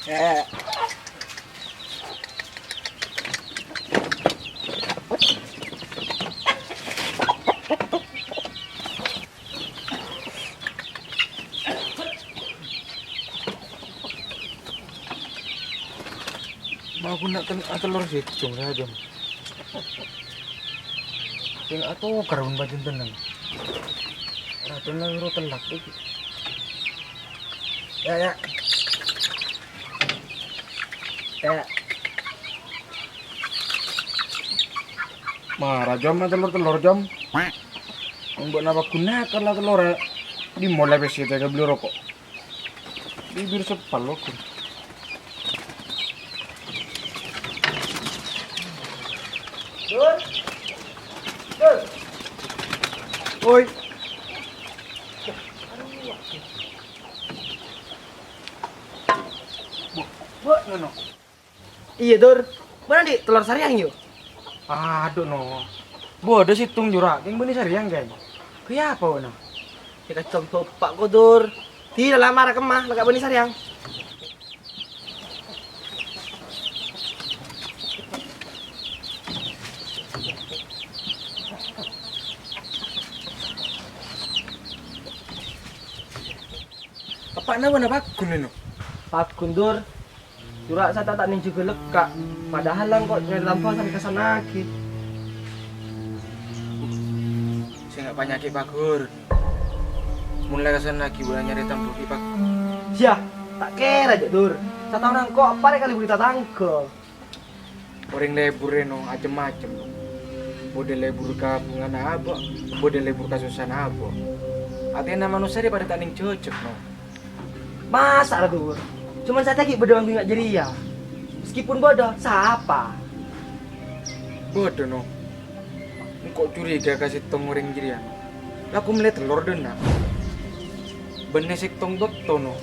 Eh, mau aku nak telur sejong saja. Sing atau karun bajin tenang. Raden lang ro telak iki. Ya. Ya. Marah jam telur jam. Mbok napa gunakan lah telur di mulai besi tega beli rokok. Bibir sepal loh. Dur. Dur. Oi. Bu, no. Iya, Dur. Mana di telur sariang yuk? Aduh no. Bu, ada situng jurak. Yang benih sariang guys. Kaya apa no? Ya kacau bapak ko, Dur. Tidak lama kemah, lagak benih sariang. Apa nama bakun no? Pak Gundur, jurak saya tak nih juga lekak. Padahal lang kok nyari lampau sampai kesana lagi. Saya nggak banyak bagur. Mulai kesana lagi boleh nyari tampuk pak. Ya, tak kira aja, Dur. Saya tahu nang kok apa kali berita tangga. Orang lebur no, macem-macem. Model lebur kabungan apa, model lebur kasusan apa. Artinya manusia daripada tak ning cocok no. Masa lah, Dur? Cuman saya tadi berdoa nggak jadi ya. Meskipun bodoh, siapa? Bodoh no. Kok curiga kasih tong orang jirian. Aku melihat telur dena. Bener sik tong dokto no.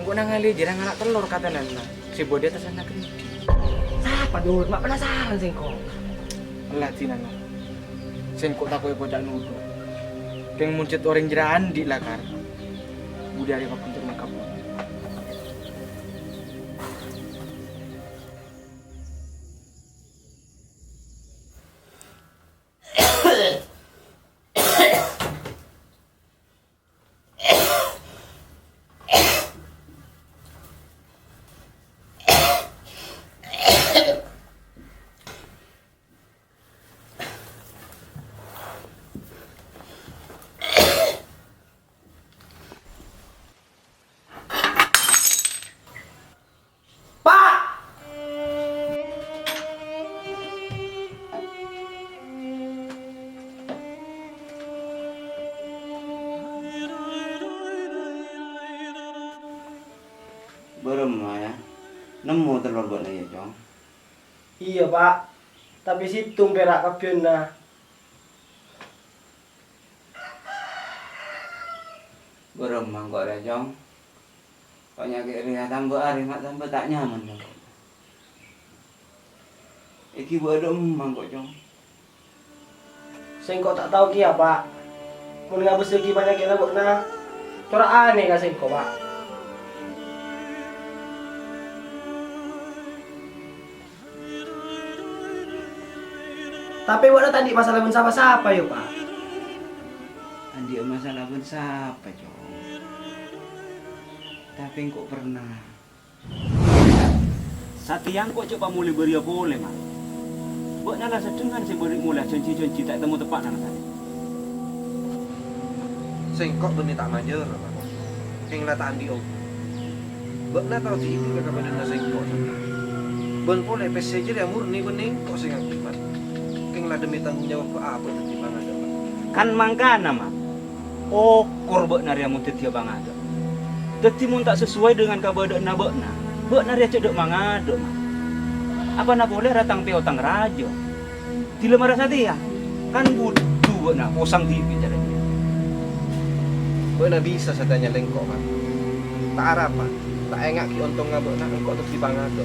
Engko nangali jarang anak telur kata nana. Si bodi atas anak ini. Siapa, Dur? Mak penasaran sih kok. Allah tinana. Sen kok takoi bocah nudo. Keng muncit orang jira andi lah kar. Budi hari kapun terima kapun. Pak! Belum ya. Nemu telur buat ya, Cong. Iya, Pak. Tapi situng perak kapion nah. Belum kok ada, Cong. Kok nyakit ria tambah hari mak tambah tak nyaman, Cong. Iki buat emang kok, Cong. Sing kok tak tahu kia, Pak. Mun ngabus lagi banyak kita buat nah. Corak aneh ka sing kok, Pak. Tapi buat tadi masalah pun siapa yuk, Pak. Andi masalah pun siapa, Cong. Tapi kok pernah. Satiang kok coba mulai beria boleh mak. Buat nala sedengan saya beri mulai cenci tak temu tepat nana tadi. Sengkok benih tak manjer apa? Keng lah tak andi om. Bakna tahu si ibu kakak bener sengkok sana. Bon pole PC aja dia murni bening kok sing akibat. Keng lah demi tanggung jawab ke apa tadi bang ada. Kan mangkana mak. Oh korbek nariamun tetia bang ada. Tetimun tak sesuai dengan kabar na bakna. Bakna dia cedek mangado mak. Apa na boleh ratang peotang rajo. Tila marah satia. Kan budu bakna posang TV cara dia. Bakna bisa satanya lengkok kan. Tak harapan. Tak engak ki ontong ngabak nak engkau terus di bang ada.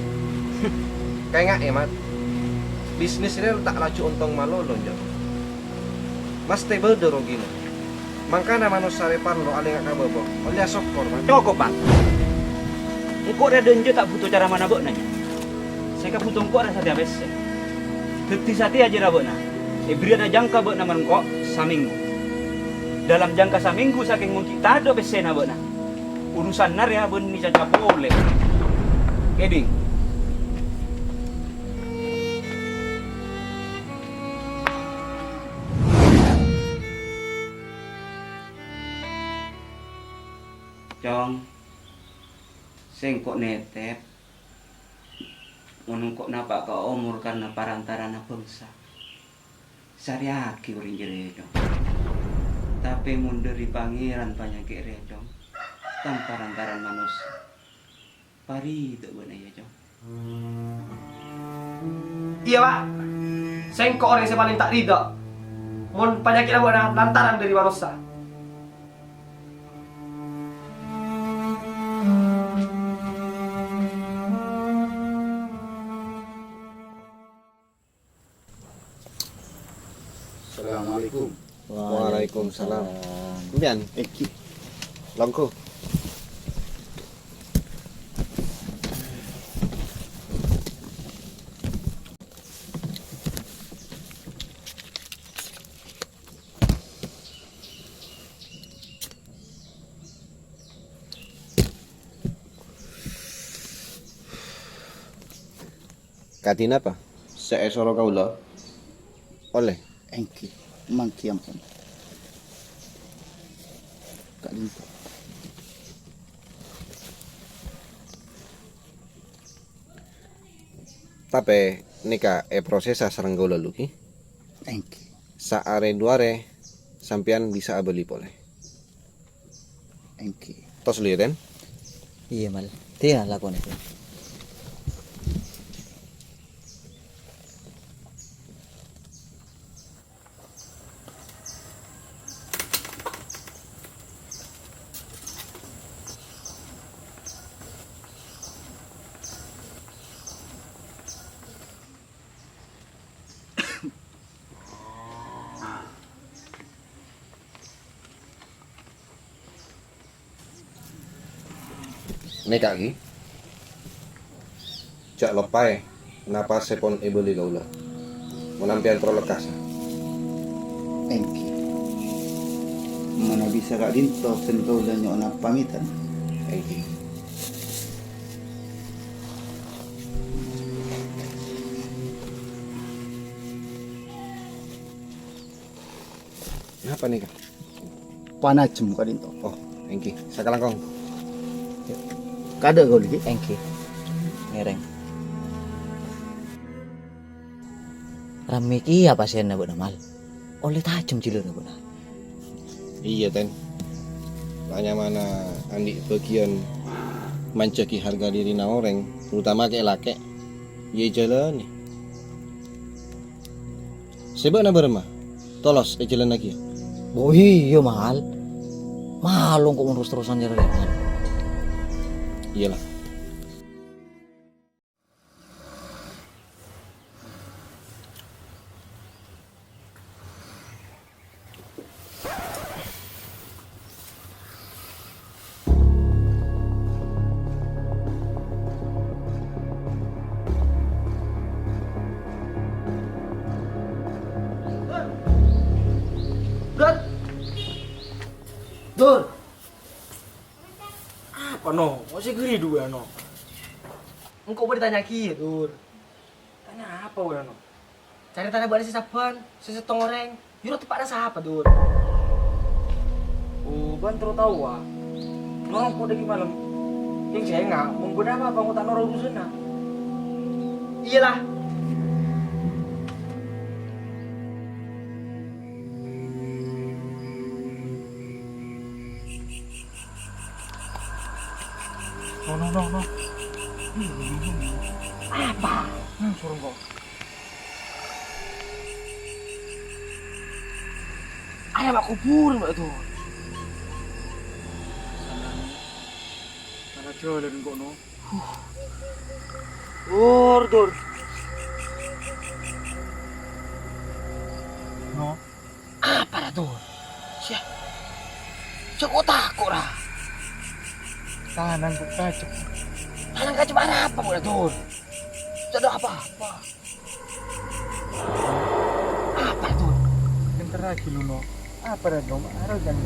Kayak engak ya mat. Bisnis ini tak lacu ontong malolo jauh. Mas table dorogino. Mangkana manusia repan lo aling ngak kababo. Oleh sokor mat. Cukup mak. Kok ada denje tak butuh cara mana bok nanya. Saya kan butuh kok ada satu abis. Sati aja lah bok nah. Beri ada jangka bok nama kok saminggu. Dalam jangka saminggu saking mungkin tak ada besena bok nah. Urusan nar ya ben ni caca boleh. Keding. Jong, sing kok netep, ngono kok napak ka umur karena parantarana bangsa. Sariaki uring jere Jong. Tapi mundur di pangeran panyakit re Jong. Tanpa parantaran manusia. Pari itu benar ya Jong. Iya pak, saya kok orang yang paling tak ridho. Mun penyakit aku lantaran dari manusia. Assalamualaikum. Waalaikumsalam. Kemudian, Longko. Katin apa? Seesoro kaula. Oleh. Engki, mangki ampun. Kak Linto. Tapi nika prosesa sarang gaula luki. Engki. Sa are duare sampean bisa abeli boleh. Engki. Tos liren. Iya mal. Dia lakon itu. Nika lagi. Cak lopai. Kenapa sepon ebeli gaula? Menampian prolekas. Engki. Mana bisa Kak Linto sentuh dan nyona pamitan. Engki. Kenapa nih kak? Panajem Kak Linto. Oh, Engki. Sakalangkong. Kada kau lagi? Engki. Ngereng. Ramiki apa sih na benar mal? Oleh tajam cilu na benar. Iya ten. Tanya mana andi bagian menceki harga diri na orang, terutama kayak laki. Iya jalan nih. Sebab na berema. Tolos jalan lagi. Bohi yo mahal. Malung kok terus-terusan jalan. Iyalah. Dur, Apa no? Masih geri dua no. engkau boleh tanya ki, Dur. Tanya apa we no? Cari tanya buat si sapan, si setong orang. Yuro tepat ada siapa, Dur? Oh, bantro tahu ah. Norong ko dagi malam. Yang saya nggak menggoda apa tak norong dusun na. Iyalah. No. Apa? Suruh kok. Ayam aku pun mbak tuh. Sana jalan kok no. Dur. No. Apa dah Dur? Siap. Cok takut lah. Kanan kok tajam. Alang ka cuma apa mo na doon? Tidak apa-apa. Apa itu? Bentar lagi Luno. Apa dah dong? Ada dan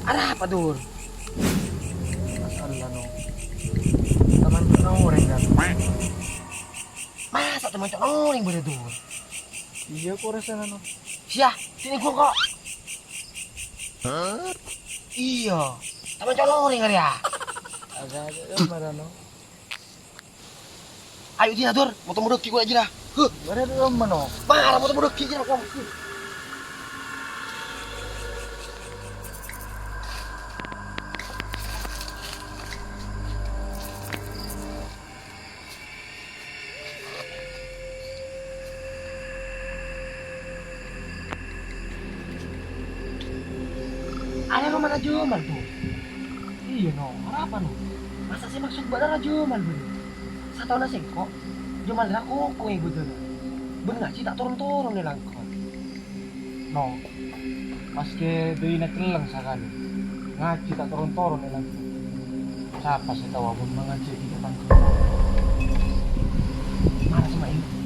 Ada apa Dur? masalah no. Taman kena orang kan. Masa teman cok noring boleh Dur? Iya kok rasa no. Sia, sini gua kok. Hah? Iya. Teman cok noring kali ya. Agak-agak marah no. Ayo dia Dur, motor mudoki gua aja dah. Huh, Marah dong mano. marah motor mudoki aja dah. Ada rumah Raja Jomal tuh. Iya no. Apa no? Masa sih maksud buat Raja Jomal bener? Satu nasi kok. Jomal dah kok yang betul. Bener sih tak turun-turun nih langkot. No. Maske doi na kelang sakali. Ngaji tak turun-turun nih langkot. Siapa sih tahu abang mengaji kita tangkap. Mana sama ini?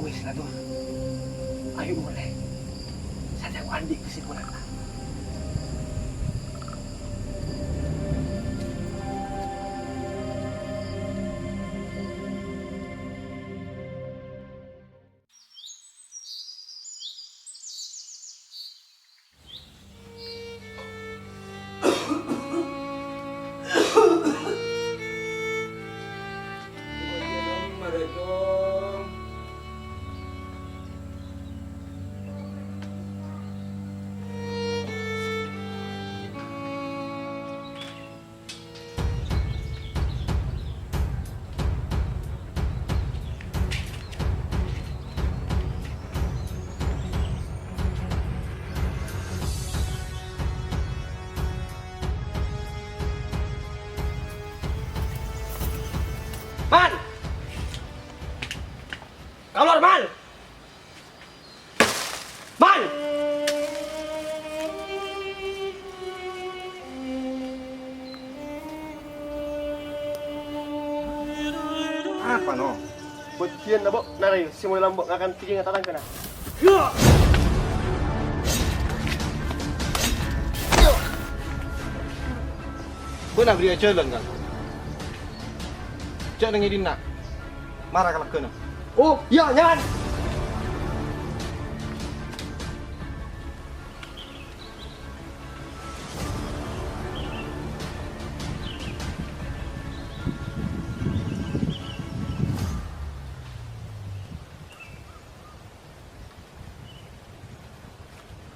Wis lah tuh. Ayo boleh. Saya tengok Andi kesimpulan. Man! Keluar, Man! Man! Apa no? Bagian na, Bo. Nari, simula lang, Bo. Akan tigil nga tatang ka na. Benar dia jalan kan? Cak dengan Dina. Marah kalau kena. Oh, iya, nyan!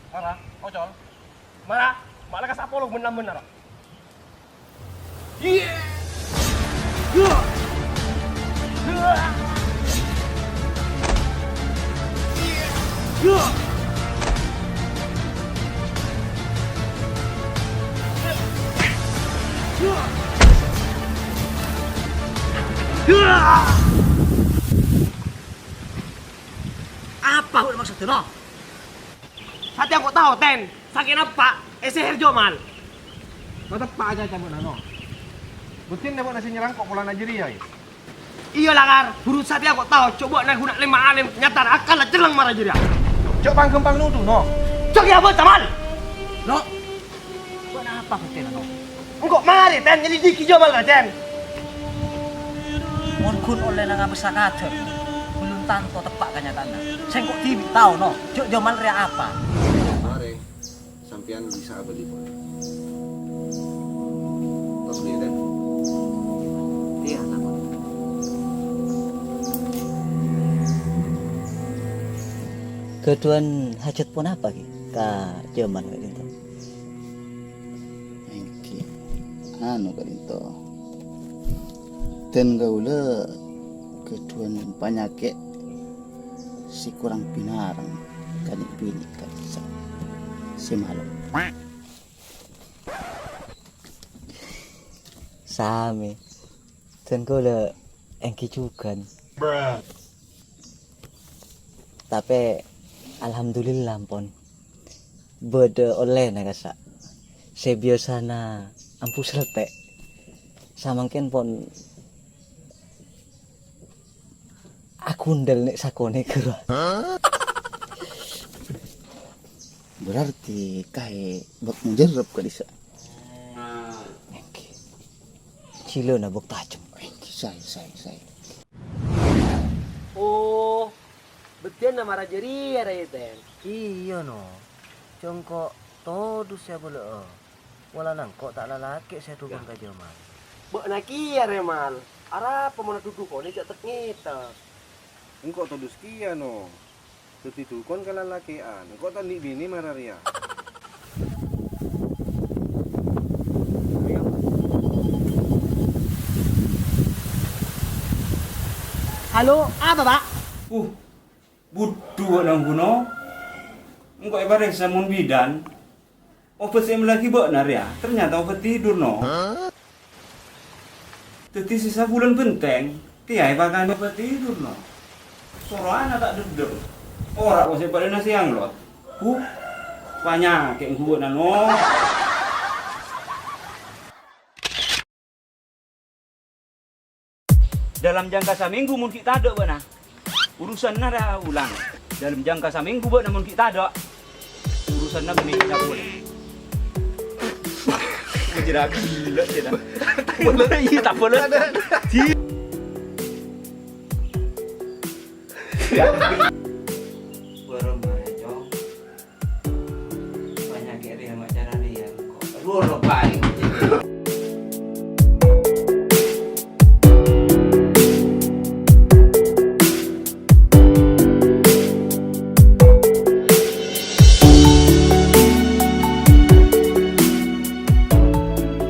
Marah, ojol. Mana? Malah kas Apollo benar-benar. Iya! Apa udah maksudnya lo? Sati aku tahu ten, saking apa? Seher Jomal. Mata pak aja cabut nano. Butin dapat nasi nyerang kok pulang Nigeria ya. Iya lah kar, burut sati aku tahu. Coba nak guna 5 alim nyatar akal lah celang marah jadi. Cok pang nudu no. Cok ya buat Jamal. Lo, buat apa kau tena no? Engkau mari ten nyelidiki Jomal lah ten. Mon kun oleh nang besar kacer. Belum tanto tepak kenyataannya. Saya kok tibi tahu no. Jok Jomal ria apa? Mari, sampean bisa beli boleh. Tos beli deh. Iya nama. Keduan hajat pun apa ki? Ka Jomal kayak gitu. Engki. Anu kalinto. Ten gaula ke kecuan penyakit si kurang pinarang kanik bini kan si malam. Same. Dan ko le engki juga. Tapi alhamdulillah pon. Bede oleh na kasa. Sebiasana ampu selpe. Samangken pon aku ndel nek sakone kira. Berarti kae bak mujarab ka disa. Engki. Cilo na bok tajam. Say. Oh, betul nama Raja Ria Raiten. Iya no. Congkok todus ya boleh. Wala nangkok tak lalaki saya tukang ka Jamal. Bok naki ya Remal. Ara pemana duduk kau ni cak ternyata. Engkau todus kia no. Tutidukon kalalakian. Engkau tadi bini mararia. Halo, apa pak? Budu nang guno. Engko ibarat samun bidan. Obat sem lagi bok naria. Ternyata obat tidur no. Teti sisa bulan benteng. Tiai pakai obat tidur no. Soro anak tak dedem. Ora kok pada nasi anglot. Banyak kayak gua nano. Dalam jangka seminggu mun kita ada bana. Urusan nara ulang. Dalam jangka seminggu bana mun kita ada. Urusan nara benih kita boleh. Jerak gila dia. Tak boleh. Iya tak boleh. Borong Jong. Banyak area mak cara dia kok. Rulo baik.